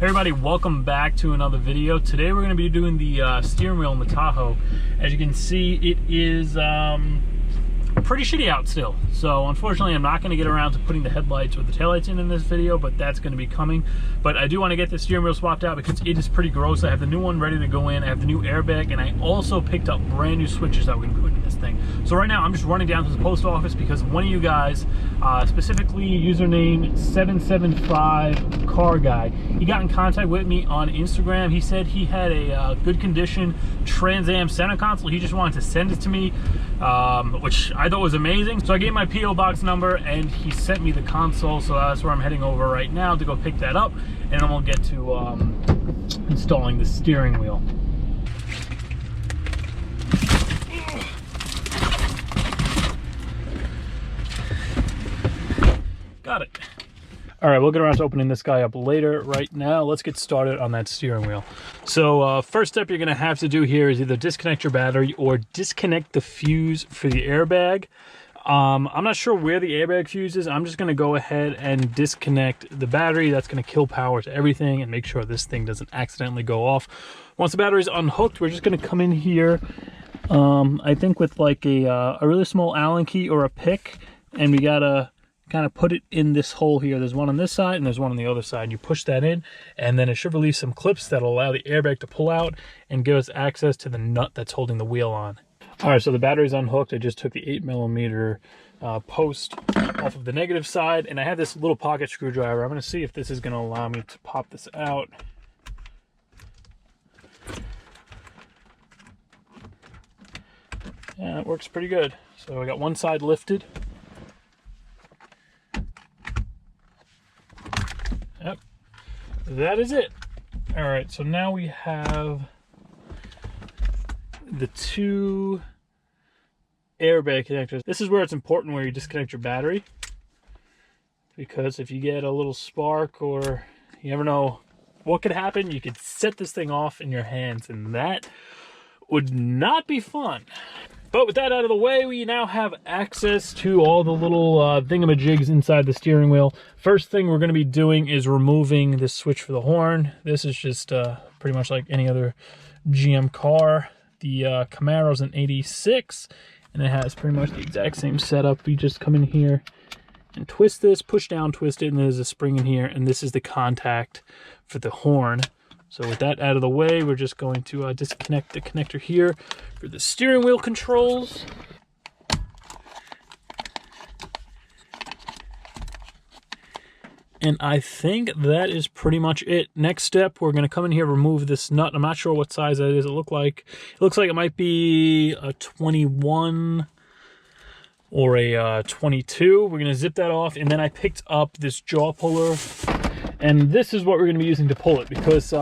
Everybody, welcome back to another video. Today we're going to be doing the steering wheel in the Tahoe. As you can see, it is pretty shitty out still. So unfortunately, I'm not going to get around to putting the headlights or the taillights in this video, but that's going to be coming. But I do want to get the steering wheel swapped out because it is pretty gross. I have the new one ready to go in. I have the new airbag, and I also picked up brand new switches that we can put in this thing. So right now, I'm just running down to the post office because one of you guys, specifically username 775 car guy, he got in contact with me on Instagram. He said he had a good condition Trans Am center console. He just wanted to send it to me, which I thought was amazing. So I gave my P.O. box number and he sent me the console. So that's where I'm heading over right now to go pick that up, and then we'll get to installing the steering wheel. Got it. All right, we'll get around to opening this guy up later. Right now, let's get started on that steering wheel. So first step you're going to have to do here is either disconnect your battery or disconnect the fuse for the airbag. I'm not sure where the airbag fuse is. I'm just going to go ahead and disconnect the battery. That's going to kill power to everything and make sure this thing doesn't accidentally go off. Once the battery's unhooked, we're just going to come in here, I think with like a really small Allen key or a pick, and we got to kind of put it in this hole here. There's one on this side and there's one on the other side. You push that in, and then it should release some clips that'll allow the airbag to pull out and give us access to the nut that's holding the wheel on. All right, so the battery's unhooked. I just took the 8mm post off of the negative side, and I have this little pocket screwdriver. I'm going to see if this is going to allow me to pop this out. Yeah, it works pretty good. So I got one side lifted. Yep, that is it. All right, so now we have the two airbag connectors. This is where it's important where you disconnect your battery, because if you get a little spark or you never know what could happen, you could set this thing off in your hands, and that would not be fun. But with that out of the way, we now have access to all the little thingamajigs inside the steering wheel. First thing we're going to be doing is removing this switch for the horn. This is just pretty much like any other GM car. The Camaro's an 86, and it has pretty much the exact same setup. You just come in here and twist this, push down, twist it, and there's a spring in here, and this is the contact for the horn. So with that out of the way, we're just going to disconnect the connector here for the steering wheel controls. And I think that is pretty much it. Next step, we're going to come in here, remove this nut. I'm not sure what size that is. It looks like it might be a 21 or a 22. We're going to zip that off, and then I picked up this jaw puller. And this is what we're going to be using to pull it, because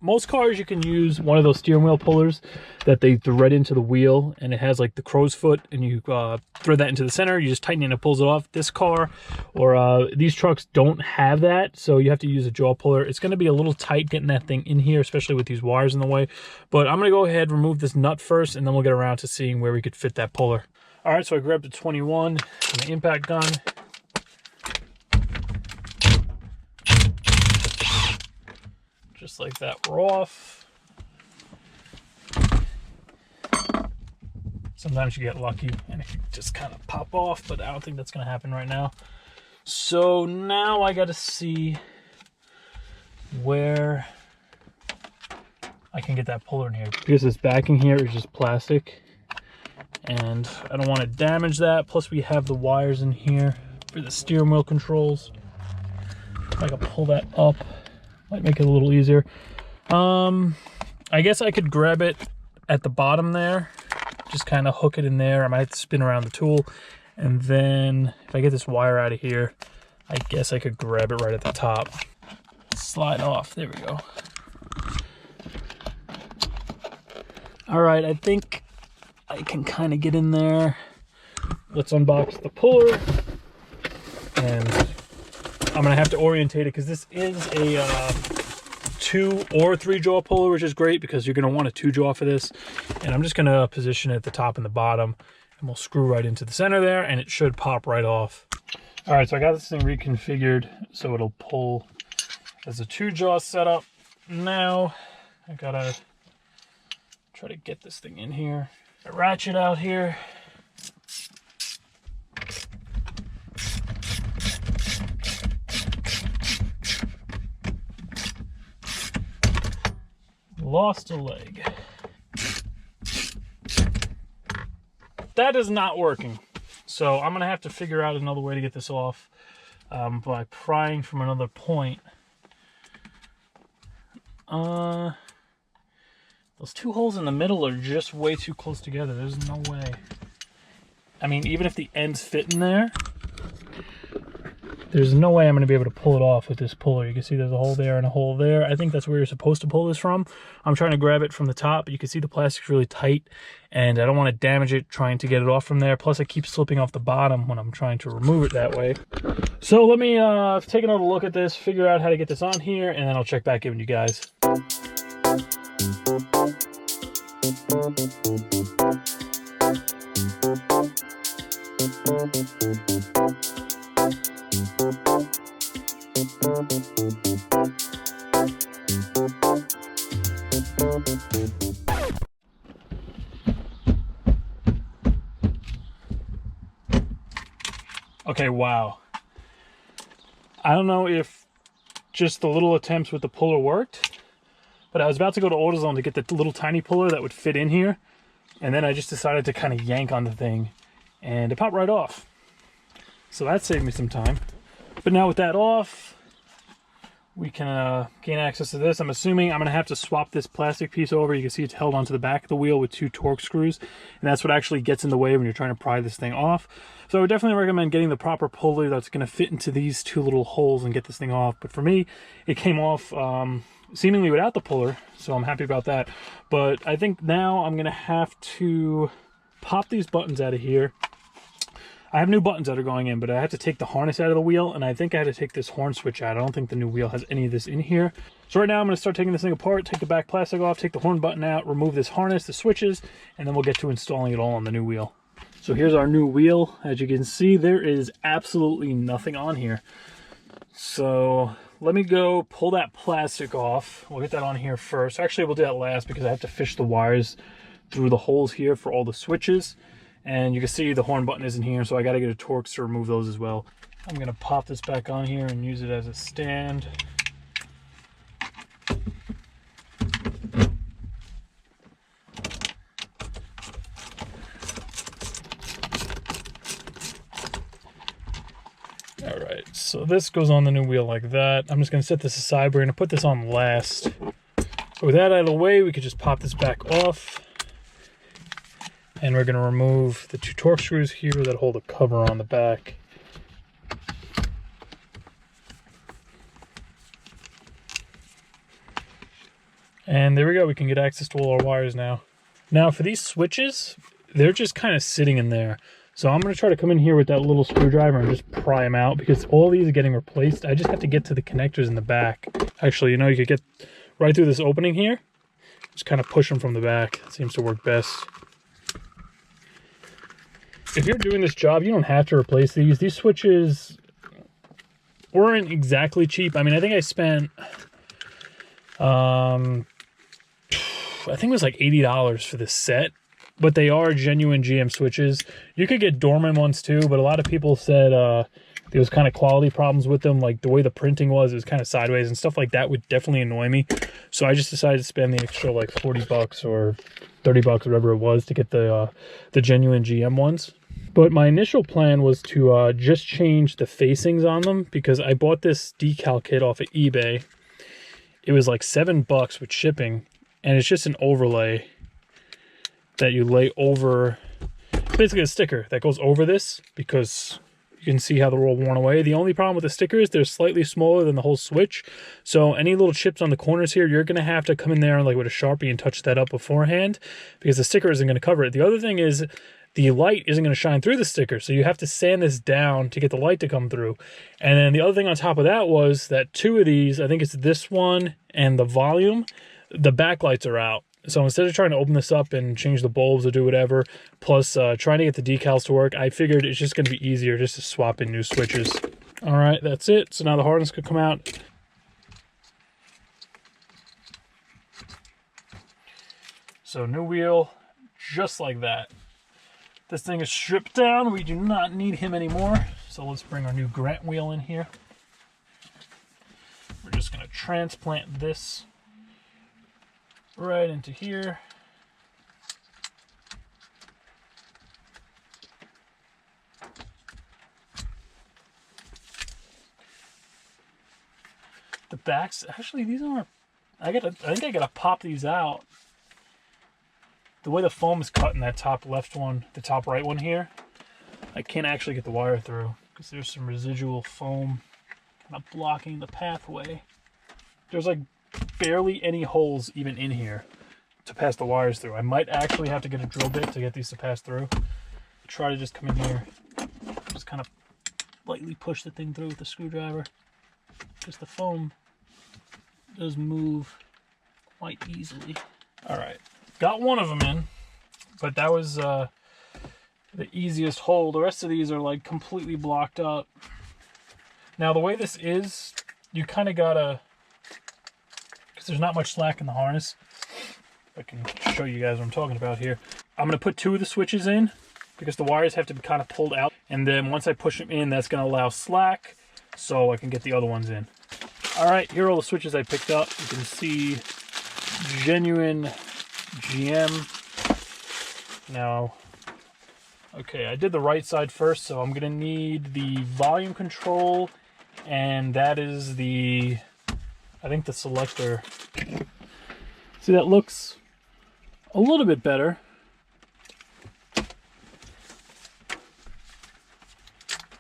most cars you can use one of those steering wheel pullers that they thread into the wheel, and it has like the crow's foot, and you thread that into the center, you just tighten it and it pulls it off. This car or these trucks don't have that, so you have to use a jaw puller. It's going to be a little tight getting that thing in here, especially with these wires in the way. But I'm going to go ahead, remove this nut first, and then we'll get around to seeing where we could fit that puller. All right, so I grabbed the 21 and the impact gun. Just like that, we're off. Sometimes you get lucky and it can just kind of pop off, but I don't think that's going to happen right now. So now I got to see where I can get that puller in here, because this backing here is just plastic and I don't want to damage that. Plus we have the wires in here for the steering wheel controls. If I can pull that up, might make it a little easier. I guess I could grab it at the bottom there, just kind of hook it in there. I might have to spin around the tool, and then if I get this wire out of here, I guess I could grab it right at the top. Slide off, there we go. All right, I think I can kind of get in there. Let's unbox the puller, and I'm gonna have to orientate it because this is a 2 or 3 jaw puller, which is great because you're gonna want a 2 jaw for this. And I'm just gonna position it at the top and the bottom, and we'll screw right into the center there, and it should pop right off. All right, so I got this thing reconfigured so it'll pull There's a 2-jaw setup. Now I gotta try to get this thing in here. A ratchet out here. Lost a leg. That is not working. So I'm gonna have to figure out another way to get this off by prying from another point. Those 2 holes in the middle are just way too close together. There's no way. I mean, even if the ends fit in there, there's no way I'm going to be able to pull it off with this puller. You can see there's a hole there and a hole there. I think that's where you're supposed to pull this from. I'm trying to grab it from the top, but you can see the plastic's really tight, and I don't want to damage it trying to get it off from there. Plus, I keep slipping off the bottom when I'm trying to remove it that way. So let me take another look at this, figure out how to get this on here, and then I'll check back in with you guys. Okay, wow. I don't know if just the little attempts with the puller worked, but I was about to go to AutoZone to get the little tiny puller that would fit in here, and then I just decided to kind of yank on the thing, and it popped right off. So that saved me some time. But now with that off, we can gain access to this. I'm assuming I'm going to have to swap this plastic piece over. You can see it's held onto the back of the wheel with 2 torque screws, and that's what actually gets in the way when you're trying to pry this thing off. So I would definitely recommend getting the proper pulley that's going to fit into these 2 little holes and get this thing off. But for me, it came off seemingly without the puller, so I'm happy about that. But I think now I'm going to have to pop these buttons out of here. I have new buttons that are going in, but I have to take the harness out of the wheel, and I think I had to take this horn switch out. I don't think the new wheel has any of this in here. So right now I'm going to start taking this thing apart, take the back plastic off, take the horn button out, remove this harness, the switches, and then we'll get to installing it all on the new wheel. So here's our new wheel. As you can see, there is absolutely nothing on here. So let me go pull that plastic off. We'll get that on here first. Actually, we'll do that last because I have to fish the wires through the holes here for all the switches. And you can see the horn button isn't here, so I got to get a Torx to remove those as well. I'm going to pop this back on here and use it as a stand. Alright, so this goes on the new wheel like that. I'm just going to set this aside. We're going to put this on last. So with that out of the way, we could just pop this back off. And we're going to remove the 2 Torx screws here that hold the cover on the back. And there we go. We can get access to all our wires now. Now for these switches, they're just kind of sitting in there. So I'm going to try to come in here with that little screwdriver and just pry them out because all these are getting replaced. I just have to get to the connectors in the back. Actually, you know, you could get right through this opening here. Just kind of push them from the back. It seems to work best. If you're doing this job, you don't have to replace these. These switches weren't exactly cheap. I mean, I think I spent, I think it was like $80 for this set, but they are genuine GM switches. You could get Dorman ones too, but a lot of people said there was kind of quality problems with them. Like the way the printing was, it was kind of sideways and stuff like that would definitely annoy me. So I just decided to spend the extra like 40 bucks or 30 bucks, whatever it was, to get the genuine GM ones. But my initial plan was to just change the facings on them because I bought this decal kit off of eBay. It was like $7 with shipping, and it's just an overlay that you lay over, basically a sticker that goes over this because you can see how they're all worn away. The only problem with the sticker is they're slightly smaller than the whole switch. So any little chips on the corners here, you're going to have to come in there like with a Sharpie and touch that up beforehand because the sticker isn't going to cover it. The other thing is the light isn't going to shine through the sticker, so you have to sand this down to get the light to come through. And then the other thing on top of that was that 2 of these, I think it's this one and the volume, the backlights are out. So instead of trying to open this up and change the bulbs or do whatever, plus trying to get the decals to work, I figured it's just going to be easier just to swap in new switches. All right, that's it. So now the harness could come out. So new wheel, just like that. This thing is stripped down. We do not need him anymore. So let's bring our new Grant wheel in here. We're just going to transplant this right into here. The backs, actually these aren't, I think I gotta pop these out. The way the foam is cut in that top left one, the top right one here, I can't actually get the wire through because there's some residual foam kind of blocking the pathway. There's like barely any holes even in here to pass the wires through. I might actually have to get a drill bit to get these to pass through. Try to just come in here, just kind of lightly push the thing through with the screwdriver. Because the foam does move quite easily. All right, got one of them in, but that was the easiest hole. The rest of these are like completely blocked up. Now the way this is, you kind of gotta, because there's not much slack in the harness. I can show you guys what I'm talking about here. I'm gonna put 2 of the switches in because the wires have to be kind of pulled out. And then once I push them in, that's gonna allow slack so I can get the other ones in. All right, here are all the switches I picked up. You can see genuine GM. Now, okay, I did the right side first, so I'm gonna need the volume control, and that is the, I think the selector. See, that looks a little bit better. So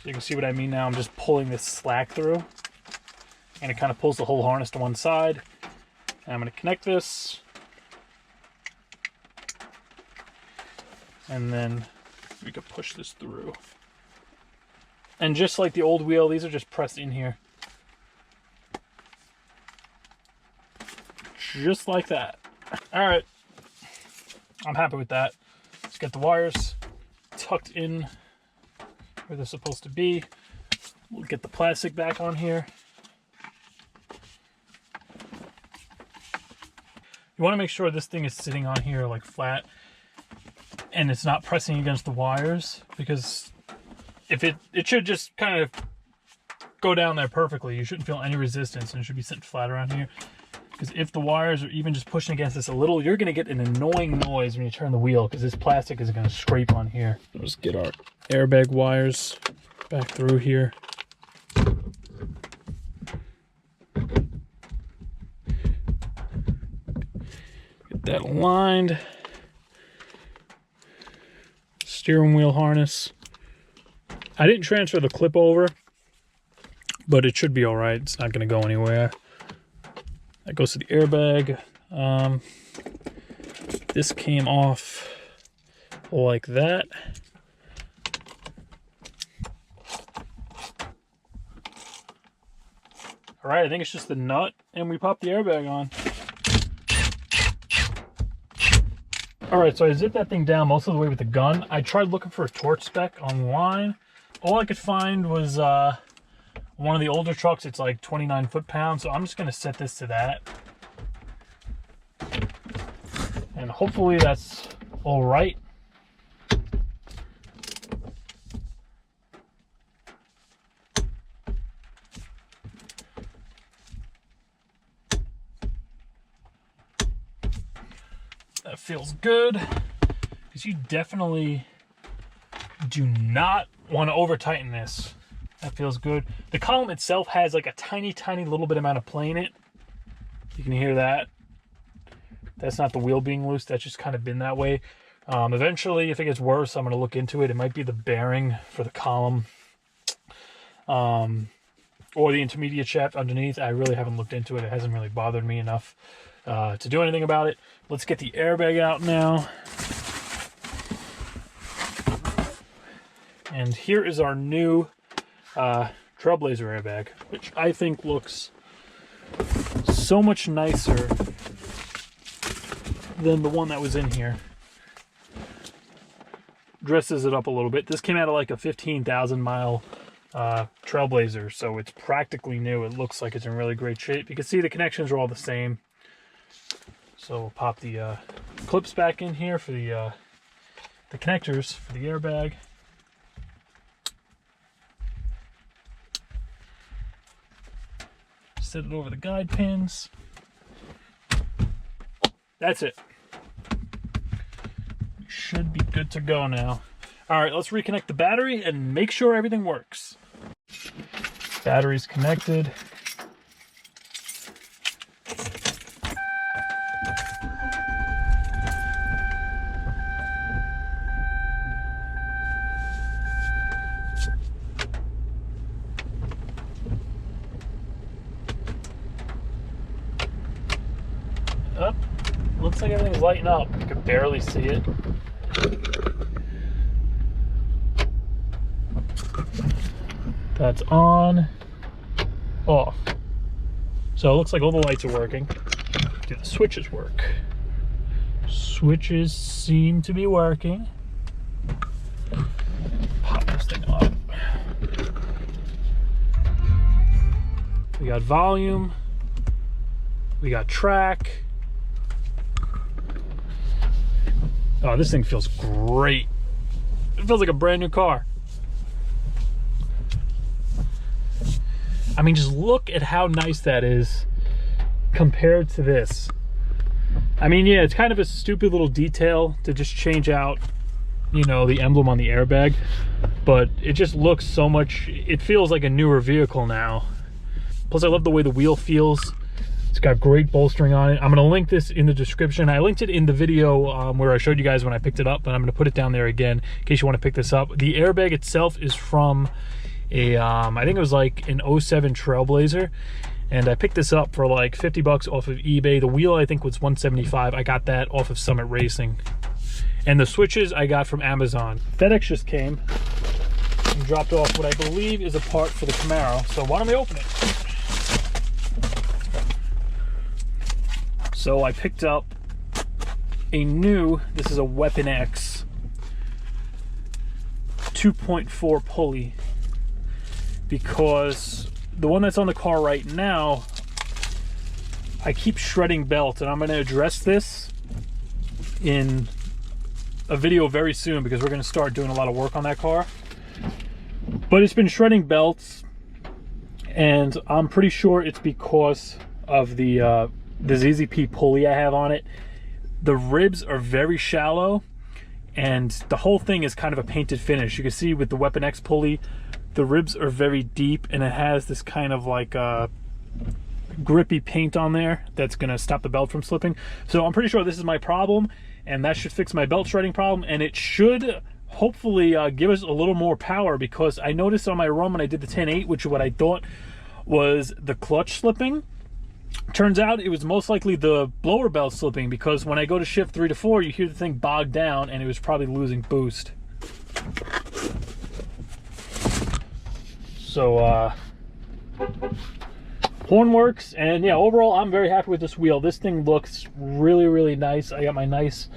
you can see what I mean now. I'm just pulling this slack through, and it kind of pulls the whole harness to one side. And I'm going to connect this, and then we could push this through. And just like the old wheel, these are just pressed in here. Just like that. All right, I'm happy with that. Let's get the wires tucked in where they're supposed to be. We'll get the plastic back on here. You want to make sure this thing is sitting on here like flat and it's not pressing against the wires, because if it should just kind of go down there perfectly. You shouldn't feel any resistance, and it should be sitting flat around here. Because if the wires are even just pushing against this a little, you're going to get an annoying noise when you turn the wheel, because this plastic is going to scrape on here. Let's get our airbag wires back through here. Get that aligned. Steering wheel harness. I didn't transfer the clip over, but it should be all right. It's not going to go anywhere. That goes to the airbag. This came off like that. All right, I think it's just the nut, and we pop the airbag on. All right, so I zipped that thing down most of the way with the gun. I tried looking for a torch spec online. All I could find was one of the older trucks. It's like 29 foot-pounds, so I'm just gonna set this to that. And hopefully that's all right. That feels good, because you definitely do not want to over tighten this. That feels good. The column itself has like a tiny little bit amount of play in it. You can hear that. That's not the wheel being loose. That's just kind of been that way. Eventually, if it gets worse, I'm going to look into it. It might be the bearing for the column, or the intermediate shaft underneath. I really haven't looked into it. It hasn't really bothered me enough to do anything about it. Let's get the airbag out now. And here is our new Trailblazer airbag, which I think looks so much nicer than the one that was in here. Dresses it up a little bit. This came out of like a 15,000 mile Trailblazer, so it's practically new. It looks like it's in really great shape. You can see the connections are all the same. So we'll pop the clips back in here for the connectors for the airbag. Set it over the guide pins. That's it. We should be good to go now. All right, let's reconnect the battery and make sure everything works. Battery's connected. Up. Looks like everything's lighting up. You can barely see it. That's on, off. So it looks like all the lights are working. Do the switches work? Switches seem to be working. Pop this thing up. We got volume. We got track. Oh, this thing feels great. It feels like a brand new car. I mean, just look at how nice that is compared to this. I mean, yeah, it's kind of a stupid little detail to just change out, you know, the emblem on the airbag, but it just looks so much, it feels like a newer vehicle now. Plus, I love the way the wheel feels. It's got great bolstering on it. I'm going to link this in the description. I linked it in the video where I showed you guys when I picked it up, but I'm going to put it down there again in case you want to pick this up. The airbag itself is from a, I think it was like an 07 Trailblazer, and I picked this up for like 50 bucks off of eBay. The wheel I think was 175. I got that off of Summit Racing. And the switches I got from Amazon. FedEx just came and dropped off what I believe is a part for the Camaro. So why don't we open it? So I picked up a new, this is a Weapon X 2.4 pulley, because the one that's on the car right now, I keep shredding belts, and I'm going to address this in a video very soon because we're going to start doing a lot of work on that car. But it's been shredding belts, and I'm pretty sure it's because of the ZZP pulley I have on it. The ribs are very shallow, and the whole thing is kind of a painted finish. You can see with the Weapon X pulley, the ribs are very deep, and it has this kind of like grippy paint on there that's going to stop the belt from slipping. So I'm pretty sure this is my problem, and that should fix my belt shredding problem, and it should hopefully give us a little more power, because I noticed on my run when I did the 10.8, which is what I thought was the clutch slipping, turns out it was most likely the blower belt slipping, because when I go to shift 3 to 4, you hear the thing bog down, and it was probably losing boost. So horn works, and yeah, overall I'm very happy with this wheel. This thing looks really, really nice. I got my nice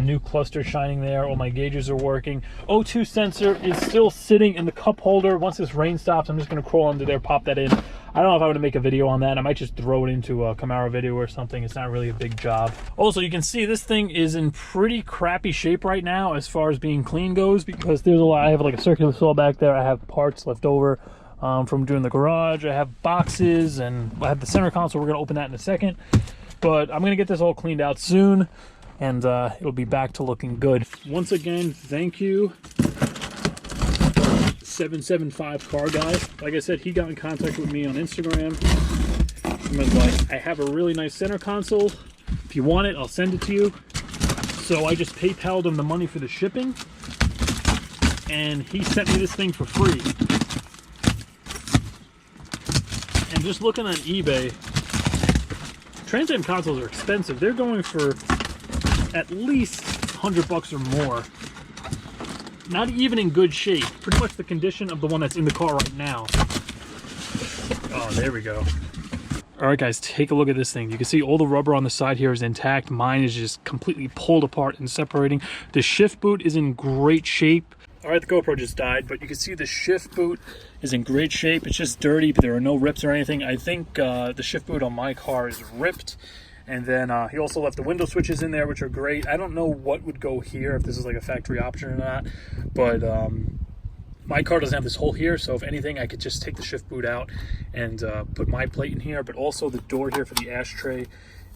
new cluster shining there. All my gauges are working. O2 sensor is still sitting in the cup holder. Once this rain stops, I'm just going to crawl under there, pop that in. I don't know if I want to make a video on that. I might just throw it into a Camaro video or something. It's not really a big job. Also, you can see this thing is in pretty crappy shape right now as far as being clean goes, because there's a lot. I have like a circular saw back there. I have parts left over from doing the garage. I have boxes, and I have the center console. We're going to open that in a second. But I'm going to get this all cleaned out soon, and it'll be back to looking good. Once again, thank you, 775 Car Guy. Like I said, he got in contact with me on Instagram and was like, I have a really nice center console. If you want it, I'll send it to you. So I just PayPal'd him the money for the shipping, and he sent me this thing for free. And just looking on eBay, Trans Am consoles are expensive. They're going for at least 100 bucks or more. Not even in good shape. Pretty much the condition of the one that's in the car right now. Oh, there we go. All right, guys, take a look at this thing. You can see all the rubber on the side here is intact. Mine is just completely pulled apart and separating. The shift boot is in great shape. All right, the GoPro just died, but you can see the shift boot is in great shape. It's just dirty, but there are no rips or anything. I think the shift boot on my car is ripped, And then he also left the window switches in there, which are great. I don't know what would go here, if this is like a factory option or not, but my car doesn't have this hole here, so if anything, I could just take the shift boot out and put my plate in here. But also the door here for the ashtray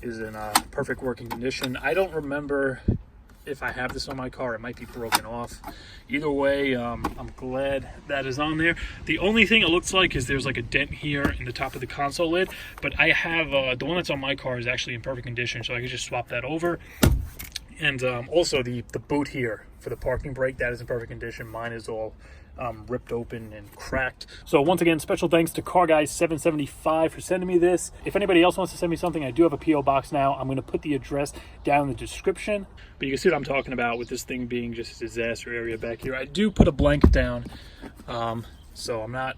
is in perfect working condition. I don't remember if I have this on my car. It might be broken off. Either way, I'm glad that is on there. The only thing it looks like is there's like a dent here in the top of the console lid, but I have the one that's on my car is actually in perfect condition, so I could just swap that over. And also the boot here for the parking brake, that is in perfect condition. Mine is all ripped open and cracked. So once again, special thanks to Car Guy 775 for sending me this. If anybody else wants to send me something, I do have a PO box now. I'm going to put the address down in the description, but you can see what I'm talking about with this thing being just a disaster area back here. I do put a blanket down, so I'm not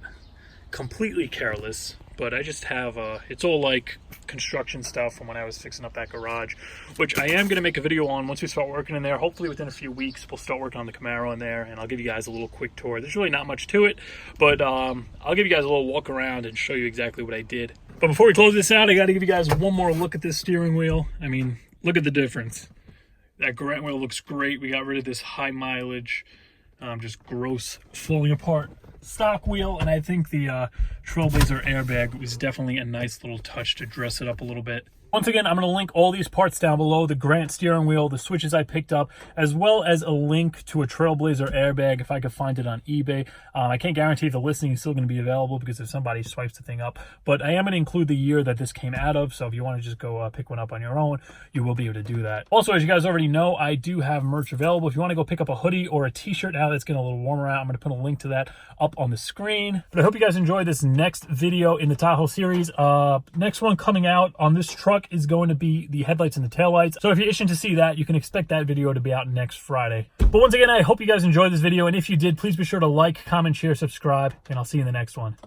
completely careless, but I just have it's all like construction stuff from when I was fixing up that garage, which I am going to make a video on once we start working in there. Hopefully within a few weeks we'll start working on the Camaro in there, and I'll give you guys a little quick tour. There's really not much to it, but I'll give you guys a little walk around and show you exactly what I did. But before we close this out, I got to give you guys one more look at this steering wheel. I mean, look at the difference. That grant wheel looks great. We got rid of this high mileage, just gross, falling apart stock wheel, and I think the Trailblazer Airbag was definitely a nice little touch to dress it up a little bit. Once again, I'm going to link all these parts down below, the Grant steering wheel, the switches I picked up, as well as a link to a Trailblazer Airbag if I could find it on eBay. I can't guarantee the listing is still going to be available because if somebody swipes the thing up, but I am going to include the year that this came out of, so if you want to just go pick one up on your own, you will be able to do that. Also, as you guys already know, I do have merch available. If you want to go pick up a hoodie or a t-shirt now that's getting a little warmer out, I'm going to put a link to that up on the screen. But I hope you guys enjoyed this next video in the Tahoe series. Next one coming out on this truck is going to be the headlights and the taillights. So if you're itching to see that, you can expect that video to be out next Friday. But once again, I hope you guys enjoyed this video, and if you did, please be sure to like, comment, share, subscribe, and I'll see you in the next one.